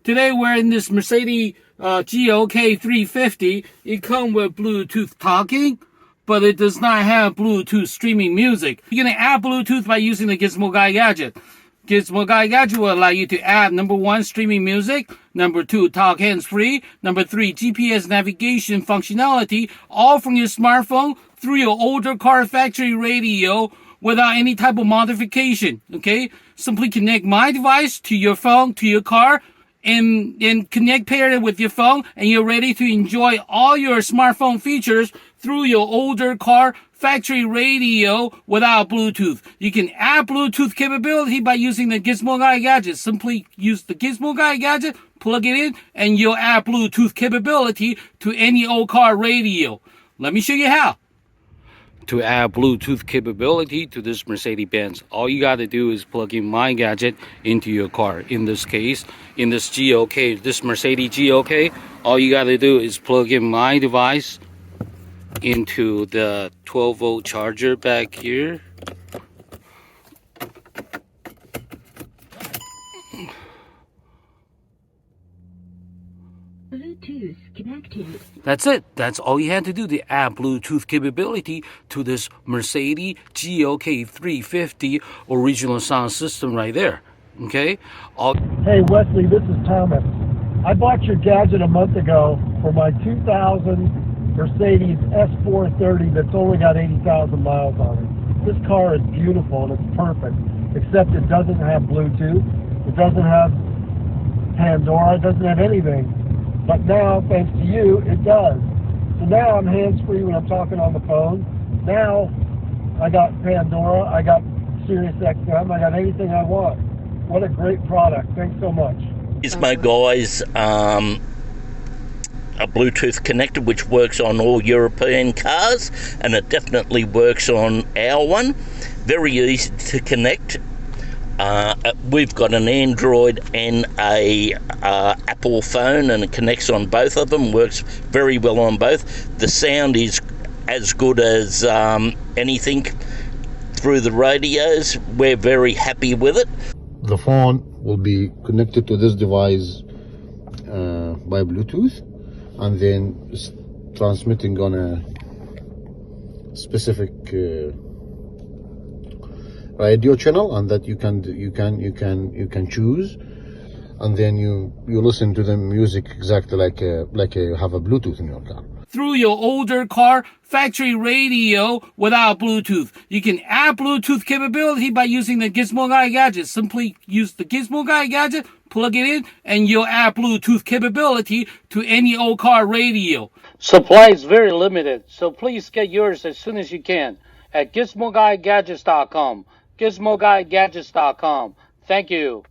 Today we're in this Mercedes GLK 350. It comes with Bluetooth talking, but it does not have Bluetooth streaming music. You're going to add Bluetooth by using the Gizmo Guy Gadget. Gizmo Guy Gadget will allow you to add number 1, streaming music, number 2, talk hands-free, number 3, GPS navigation functionality, all from your smartphone through your older car factory radio without any type of modification, okay? Simply connect my device to your phone, to your car, and pair it with your phone, and you're ready to enjoy all your smartphone features through your older car factory radio without Bluetooth. You can add Bluetooth capability by using the Gizmo Guy Gadget. Simply use the Gizmo Guy Gadget, plug it in, and you'll add Bluetooth capability to any old car radio. Let me show you how. To add Bluetooth capability to this Mercedes Benz, all you got to do is plug in my gadget into your car. In this case, in this GLK, this Mercedes GLK, all you got to do is plug in my device into the 12-volt charger back here. Bluetooth connected. That's it. That's all you had to do to add Bluetooth capability to this Mercedes GLK 350 original sound system right there. Okay? Hey Wesley, this is Thomas. I bought your gadget a month ago for my 2000 Mercedes S430 that's only got 80,000 miles on it. This car is beautiful and it's perfect, except it doesn't have Bluetooth, it doesn't have Pandora, it doesn't have anything. But now, thanks to you, it does. So now I'm hands-free when I'm talking on the phone. Now I got Pandora, I got Sirius XM, I got anything I want. What a great product. Thanks so much. Gizmo Guy's a Bluetooth connector which works on all European cars, and it definitely works on our one. Very easy to connect. We've got an Android and a Apple phone, and it connects on both of them, works very well on both. The sound is as good as anything through the radios. We're very happy with it. The phone will be connected to this device by Bluetooth, and then it's transmitting on a specific radio channel, and that you can choose, and then you listen to the music exactly like you have a Bluetooth in your car. Through your older car factory radio without Bluetooth. You can add Bluetooth capability by using the Gizmo Guy Gadget. Simply use the Gizmo Guy Gadget, plug it in, and you'll add Bluetooth capability to any old car radio. Supply is very limited, so please get yours as soon as you can at GizmoGuyGadgets.com. GizmoGuyGadgets.com. Thank you.